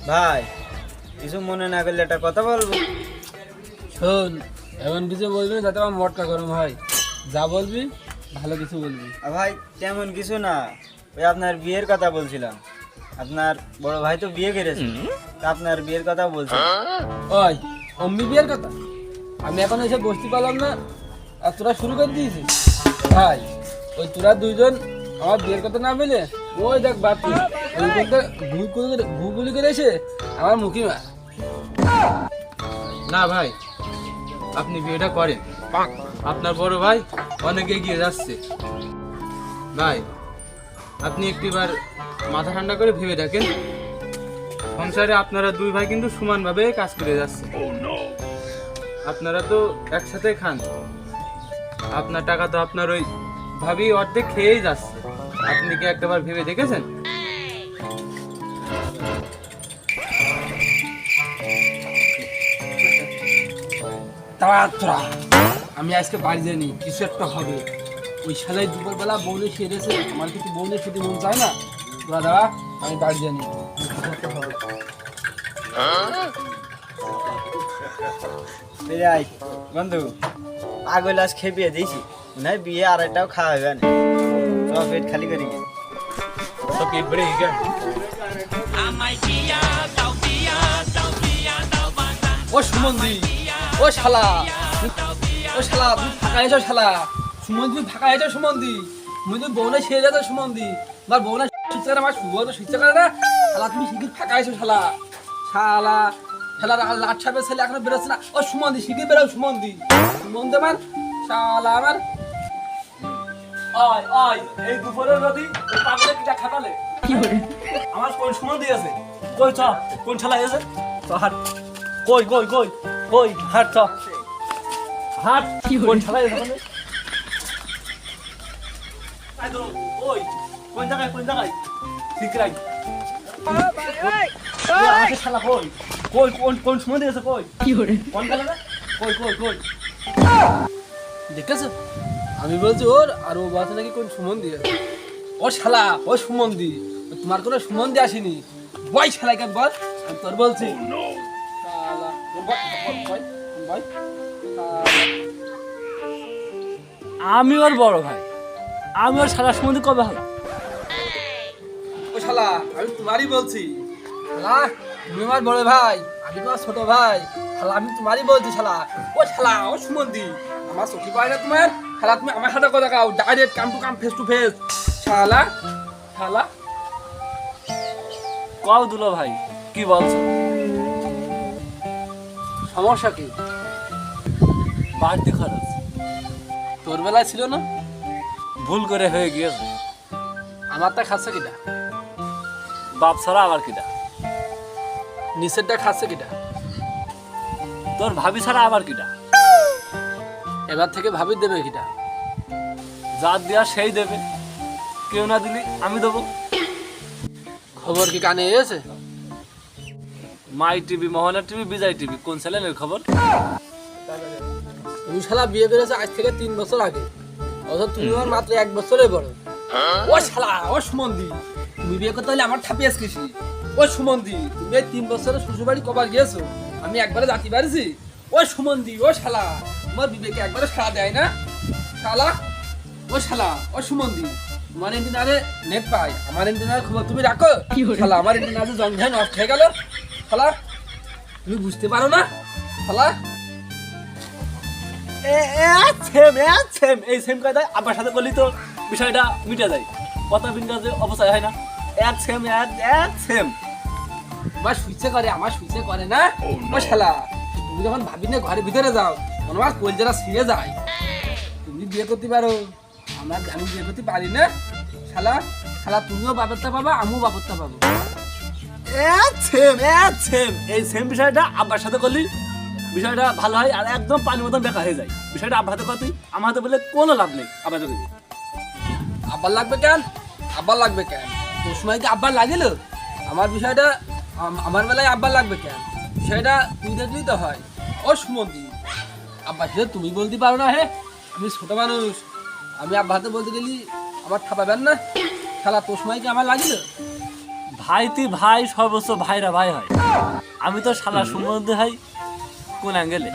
ভাই কিছু মনে না করলে একটা কথা বলবো। শোন, এমন কিছু বলবি না যাতে আমার মটকা গরম হয়। যা বলবি ভালো কিছু বলবি। ভাই তেমন কিছু না, ওই আপনার বিয়ের কথা বলছিলাম। আপনার বড় ভাই তো বিয়ে করেছে, তা আপনার বিয়ের কথা বলছিলাম। ওই অম্মি বিয়ের কথা আমি এখন এসে বসতে পারলাম না, আর তোরা শুরু করে দিয়েছিস। ভাই ওই তোরা দুইজন আমার বিয়ের কথা না বলে ওই দেখ বাপি গুলি করে এসে আমার মুখে মার। না ভাই, আপনি বিয়েটা করেন। আপনার বড় ভাই অনেক এগিয়ে যাচ্ছে। ভাই আপনি একটিবার মাথা ঠান্ডা করে ভেবে দেখেন, সংসারে আপনারা দুই ভাই কিন্তু সমানভাবে কাজ করে যাচ্ছে। আপনারা তো একসাথে খান, আপনার টাকা তো আপনার ওই ভাবি অর্ধেক খেয়েই যাচ্ছে। আপনি কি একটাবার ভেবে দেখেছেন? তোরা আমি আজকে বাড়ি যাইনি, কিছু একটা হবে। ওই শালাই দুপুরবেলা বৌনে সেরেছে, আমার কিছু বৌনে খেতে মন চায় না। তোরা দাঁড়া, আমি বাড়ি যাইনি, কিছু একটা হবে। বন্ধু পাগল আজ খেয়ে বিয়ে দিয়েছি, মনে হয় বিয়ে আর একটাও খাওয়া হবে না। সব পেট খালি করে গিয়ে তো পেট ভরে গেল। ও সুমন্দি, ও শালা, ও শালা তুমি ফাঁকা হয়েছো শালা। সুমন্দি তুমি ফাঁকা হয়েছো সুমন্দি, তুমি তুমি বৌনে সেরে যাচ্ছ সুমন্দি। আমার বৌনে সুইচা করে, আমার সুবর্ণ সুইচা করে না শালা। তুমি শিখির ফাঁকা হয়েছো শালা। শালা শালা লাট সাপের ছেলে এখনো বেরোচ্ছে না। ও সুমন্দি শিখির বেরো সুমন্দি। সুমন্দি আমার শালা আমার। ওই ওই এই দুপুরের নদী পাগলে কিটা খাটালে কি করে আমার কোন সুমন্দি আছে? কই চ, কোন শালা আছে? তো হাট কই কই কই কই হাট চ, হাট কোন শালা আছে? আই তো ওই কোন জায়গায় ঠিক রাখ। আছে শালা কই কই কোন সুমন্দি আছে? কই কি করে কোন শালা? কই কই কই দেখেছ? আমি বলছি ওর, আর ও বলছে নাকি কোন সুমন্দি আছে। ও শালা, ও সুমন্দি, তোমার কোনো সুমন্দি আসেনি। বই শালা কেন বল, আমি তোর বলছি। শালা বই। আমি ওর বড় ভাই, আমি ওর শালা সুমন্দি কবে হলো? ও শালা আমি তোমারই বলছি। শালা তুমি আমার বড় ভাই, আমি তোমার ছোট ভাই। শালা আমি তোমারই বলছি শালা। ও শালা, ও সুমন্দি আমার চোখে পায় না তোমার। শালা তুমি আমার সাথে কথা কাও, direct come to come, face to face. শালা শালা কও দুলো ভাই, কি বলছো? সমস্যা কি? বাড়তি খরচ তোর বেলায় ছিল না, ভুল করে হয়ে গিয়েছে। আমারটা খাচ্ছে কিটা? বাপ ছাড়া আবার কিটা? নিচেরটা খাচ্ছে কিটা? তোর ভাবি ছাড়া আবার কিটা? এবার থেকে ভাবি দেবে কিটা? যার দেওয়া সেই দেবে, কেউ না দিলি আমি দেবো। খবর কি কানে এসেছে? মাই টিভি, মোহনা টিভি, বিজয় টিভি, কোন চ্যানেলের খবর? তুমি শালা বিয়ে করেছো আজ থেকে 3 বছর আগে, অথচ তুমি আমার মাত্র 1 বছরের বড়। ও শালা, ও সুমন্দি তুমি বিয়ে করতে হলে আমার ঠাপিয়াস কৃষি। ও সুমন্দি তুমি 3 বছরে শ্বশুরবাড়ি কবার গিয়েছো, আমি একবারে জাতি পারছি? ও সুমন্দি, ও শালা তোমার বিবেকে একবারে সাড়া দেয় না শালা। ও শালা, ও সুমন্দি তোমার এন্টিনারে নেট পাই, আমার এন্টিনার খবর তুমি রাখো শালা। আমার এন্টিনারে জংঘায় নষ্ট হয়ে গেল শালা, তুমি বুঝতে পারো না শালা। এই সেম কায়দায় আব্বার সাথে করলি তো বিষয়টা মিটে যায়, কথা বিন্যাসে অবস্থায় হয় না। এক সেম আমার সুইচে করে, আমার সুইচে করে না। ও শালা তুমি যখন ভাবি না ঘরের ভিতরে যাও, আমার কলজারা ছিঁড়ে যায়। তুমি বিয়ে করতে পারো, আমি বিয়ে করতে পারি না শালা। শালা তুমিও বাপেরটা পাবা, আমিও বাপেরটা পাবো। এই সেম বিষয়টা আব্বার সাথে করলি বিষয়টা ভালো হয়, আর একদম পানির মতন বেকার হয়ে যায়। বিষয়টা আব্বার হাতে করতে আমার হাতে বললে কোনো লাভ নেই। আব্বার হাতে আব্বার লাগবে কেন? আব্বার লাগবে কেন? তোর সময় কি আব্বার লাগিল? আমার বিষয়টা আমার বেলায় আব্বার লাগবে কেন? বিষয়টা তুই দেখলেই তো হয়। ও সুমন্দি আব্বার সাথে তুমি বলতে পারো না? হে আমি ছোট মানুষ, আমি আব্বার হাতে বলতে গেলি আমার ঠাপাবেন না শালা। তোর সময় কি আমার লাগিল? ভাই তুই ভাই, সর্বোচ্চ ভাইরা ভাই হয়। আমি তো শালা সম্বন্ধে হাই কোন অ্যাঙ্গেলে?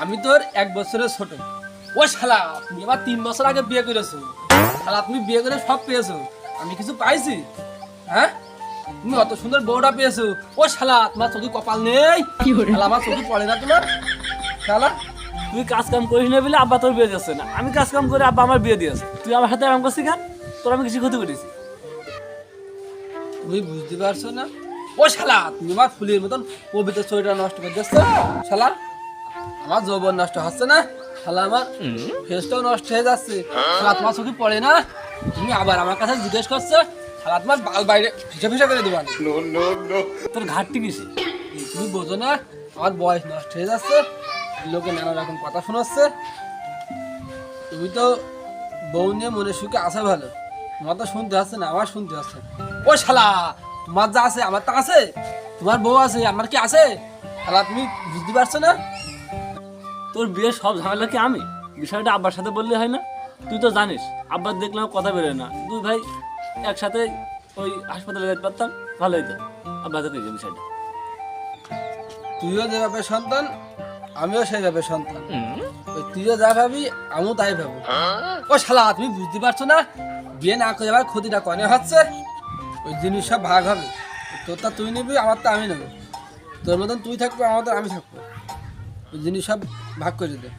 আমি তোর 1 বছরের ছোট। ও শালা তুমি আবার 3 বছর আগে বিয়ে করেছো। শালা তুমি বিয়ে করে সব পেয়েছো, আমি কিছু পাইছি? হ্যাঁ, তুমি অত সুন্দর বউটা পেয়েছো। ও শালা তোমার চোখে কপাল নেই? শালা আমার চোখে পড়ে না তোমার? শালা তুই কাজ কাম করিস না বলে আব্বা তোর বিয়ে দিচ্ছে না, আমি কাজ কাম করে আব্বা আমার বিয়ে দিয়েছে। তুই আমার সাথে এরকম করছিস কেন? তোর আমি কিছু ক্ষতি করেছি? তুমি বুঝতে পারছো না? ও শালা তুমি আমার ফুলের মতন পবিত্র শরীরটা নষ্ট করে দিচ্ছ। শালা আমার যৌবন নষ্ট হচ্ছে না, শালা আমার ফেসটাও নষ্ট হয়ে যাচ্ছে। শালা তোমার চোখে পড়ে না? তুমি আবার আমার কাছে জিজ্ঞেস করছো? শালা তোমার বাল বাইরে ফেসে ফেসে করে দেবো। তোর ঘাটতি কিসে? তুমি বোঝো না আমার বয়স নষ্ট হয়ে যাচ্ছে, লোকে নানা রকম কথা শোনাচ্ছে। তুমি তো বউ নিয়ে মনে সুখে আসা ভালো, তোমার তো শুনতে আসছে না, আমার শুনতে আসছে। ও শালা তোমার যা আছে আমার তা আছে, তোমার বউ আছে আমার কি আছে? শালা তুমি বুঝতে পারছো না? তোর বিয়ের সব ঝামেলা কি আমি? বিষয়টা আব্বার সাথে বললে হয় না? তুই তো জানিস আব্বার দেখলাম কথা বেরোয় না, দুই ভাই একসাথে ওই হাসপাতালে যেতে পারতাম, ভালো হইতো। আব্বা তো কইছে বিষয়টা। তুইও যে বাপের সন্তান, আমিও সেই বাপের সন্তান। ওই তুইও যা ভাবি আমিও তাই ভাবো। ও শালা তুমি বুঝতে পারছো না? বিয়ে না করে আবার ক্ষতিটা কনে হচ্ছে। ওই জিনিস সব ভাগ হবে, তোরটা তুই নিবি, আমারটা আমি নেবো। তোর মতন তুই থাকবো, আমার মতন আমি থাকবো। ওই জিনিস সব ভাগ করে দে,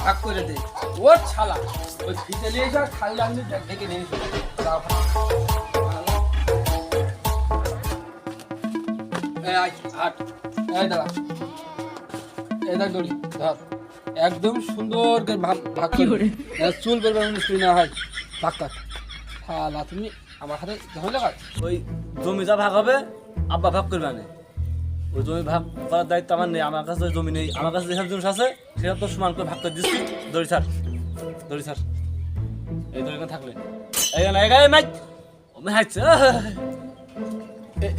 ভাগ করে দে। ও শালা ওই ফিতে নিয়ে এসে খালি আমি ডেকে নিয়ে এসে দাঁড়া, এই দেখ দড়ি ধর, একদম সুন্দর করে ভাগ করে চুল করবে অনুষ্ঠান না হয় ভাগ কাট। শালা তুমি আমার হাতে ঝামেলা কাট। ওই জমি যা ভাগ হবে আব্বা ভাগ করবে না, ওই জমি ভাগ করার দায়িত্ব আমার নেই। আমার কাছে জমি নেই, আমার কাছে যেসব জিনিস আছে সেসব তো সমান করে ভাগ করে দিচ্ছি। দড়ি ছাড়, দড়ি ছাড়, এই দড়ি থাকলে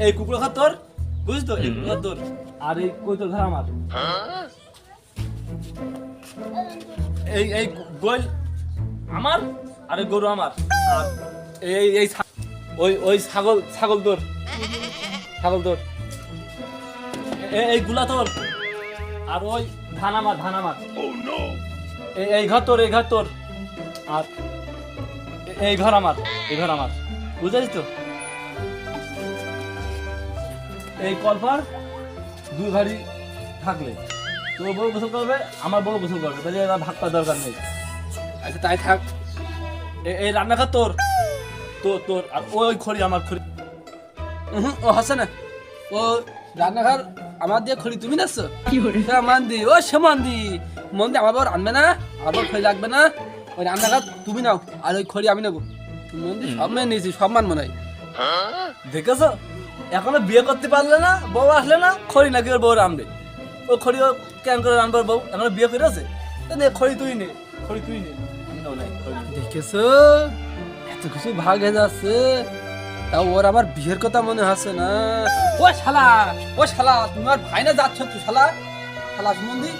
এই কুকুর ঘর তোর, বুঝিস তো? এই কুকুর তোর, আর এই কৈতর ঘর আমার। এই গোল আমার, আর এই গরু আমার, আর এই ওই ছাগল ছাগল তোর, ছাগল তোর, এই গুলা তোর, আর ওই ধান আমার, ধান আমার। এই ঘর তোর, এই ঘর তোর, আর এই ঘর আমার, এই ঘর আমার, বুঝেছিস তো? এই কলপার দুই ভারী থাকলে তোর বড় গোসল করবে, আমার বড় গোসল করবে, তাহলে এবার ভাগ করার দরকার নেই। আচ্ছা তাই থাক। এই রান্নাঘর তোর, তোর তোর, আর ওই খড়ি আমার, খড়ি ও হাসে না, ও রান্নাঘর আমার দিয়ে খড়ি তুমি নাচ্ছ? মান্দি ও সে মান্দি মন্দি আমার বউ রান্না না, আমার বউ খড়ি লাগবে না, ওই রান্নাঘর তুমি নাও, আর ওই খড়ি আমি নেবো। মন্দি সব মেনে নিয়েছি, সব মান মনে হয়। দেখেছো এখনো বিয়ে করতে পারলে না, বউ আসলে না, খড়ি নাকি ওর বউ রানবে। ও খড়ি ও কেন করে রানবার বউ? এখনো বিয়ে করে আছে, খড়ি তুই নে, খড়ি তুই নে। দেখেছো এত কিছু ভাগ হয়ে যাচ্ছে, তা ওর আবার বিয়ের কথা মনে হচ্ছে না। ও শালা, ও শালা তোমার ভাই না যাচ্ছ তুই? শালা, শালা সুমন্দি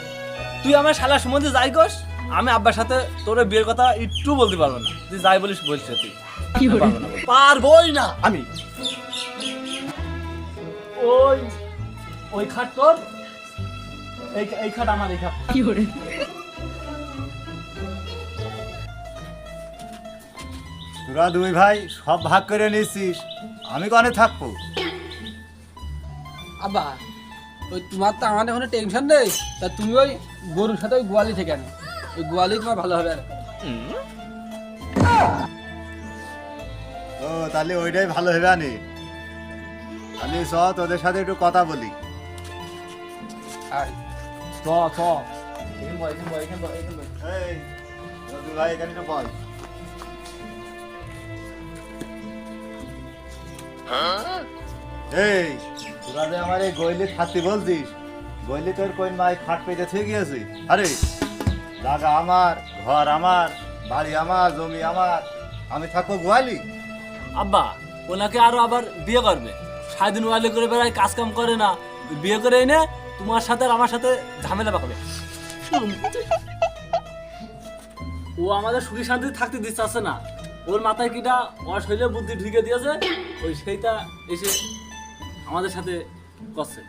তুই আমার শালা সুমন্দি যাই কস, আমি আব্বার সাথে তোর বিয়ের কথা একটু বলতে পারবো না। তুই যাই বলিস বলছিস, তুই পারবই না আমি। ওই ওই খাট তোর, এই খাট আমার, এই খাট কি করে? তোরা দুই ভাই সব ভাগ করে নিয়েছিস, আমি কনে থাকবো? আব্বা ওই তোমার তো আমাদের কোনো টেনশন নেই, তা তুমি ওই গরুর সাথে ওই গোয়ালি থেকে আনো, ওই গোয়ালি তোমার ভালো হবে। ও তাহলে ওইটাই ভালো হবে আনি, তাহলে চ তোদের সাথে একটু কথা বলি। চ চ এই দুই ভাই এখানে একটু বল। এই তোরা যে আমার এই গইলে থাকতে বলছিস, গইলে তোর কোন মাই খাট পেতে থেকে গিয়েছে? আরে জায়গা আমার, ঘর আমার, বাড়ি আমার, জমি আমার, আমি থাকবো গোয়ালি? আব্বা ওনাকে আরো আবার বিয়ে করবে, সারাদিন ওয়ালি করে বেড়ায়, কাজ কাম করে না, বিয়ে করে এনে তোমার সাথে আর আমার সাথে ঝামেলা পাকাবে। ও আমাদের সুখী শান্তি থাকতে দিচ্ছে না, ওর মাথায় কিটা ওর শরীরে বুদ্ধি ঢুকে দিয়েছে, ওই সেইটা এসে আমাদের সাথে করছে।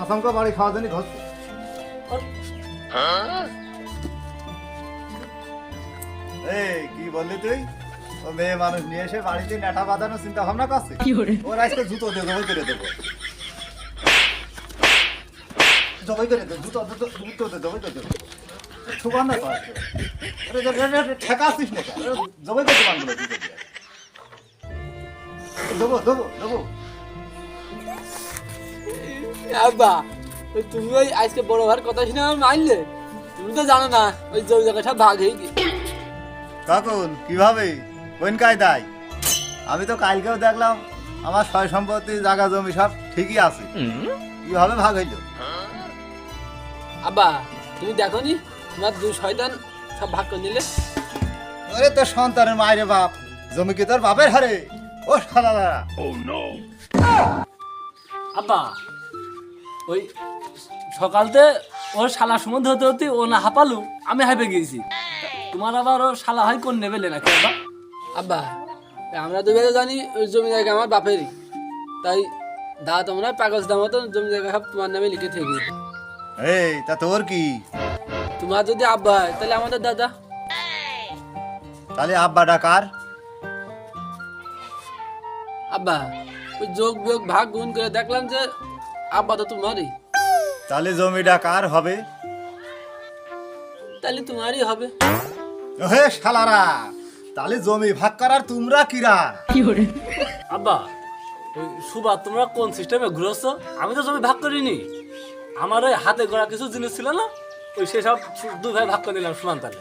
আসামকা বাড়ি খাওয়া জানি ঘরছে। এই কি বললি তুই? ও মেয়ে মানুষ নিয়ে এসে বাড়িতে নেটা বাঁধানোর চিন্তা ভাবনা করছে। ওর আজকে জুতো দিয়ে জবাই করে দেবো। জবাই করে দেবো, জুতো দিয়ে জবাই করে দেবো। সুবান না পারছে। ঠেকা আসিস না কেন? জবাই করতে পারবো জুতো দিয়ে। দেবো। আব্বা, ওই তুমি ওই আজকে বড় ভাইয়ের কথা শুনে আমার মারলে? তুমি তো জানো না ওই জমি জায়গা সব ভাগ হয়ে গিয়ে। কাকুন কিভাবে কোন কায়দায়? আমি তো কালকেও দেখলাম আমার সয় সম্পত্তি জায়গা জমি সব ঠিকই আছে, কিভাবে ভাগ হইলো? আব্বা, তুমি দেখো নি তোমার দুই শয়তান সব ভাগ করে নিলে? আরে তোর সন্তানের মায়ের বাপ, জমি কি তোর বাপের হারে? ও শালারা! আব্বা, ওই সকালতে ওর শালা সম্বন্ধ হতে হতে ও না হাঁপালু, আমি হাঁপে গিয়েছি। তোমার আবার ও শালা হয় কোন নেবেলে নাকি আব্বা? আব্বা, আমরা দুবেলা জানি ওই জমি জায়গা আমার বাপেরই, তাই দা তোমরা কাগজ দাম মতো জমি জায়গা সব তোমার নামে লিখে থেকে। এই তা তোর কি? তোমার যদি আব্বা হয় তাহলে আমাদের দাদা। তাহলে আব্বাটা কার? আব্বা, ওই যোগ বিয়োগ ভাগ গুণ করে দেখলাম যে আব্বা তো তোমারই, তাহলে জমিটা কার হবে? তাহলে তোমারই হবে। হে শালারা, তাহলে জমি ভাগ করার তোমরা কিরা? আব্বা, ওই সুবা তোমরা কোন সিস্টেমে ঘুরোছো? আমি তো জমি ভাগ করিনি, আমার ওই হাতে গড়া কিছু জিনিস ছিল না, ওই সেসব দুই ভাই ভাগ করে নিলাম সমান তালে।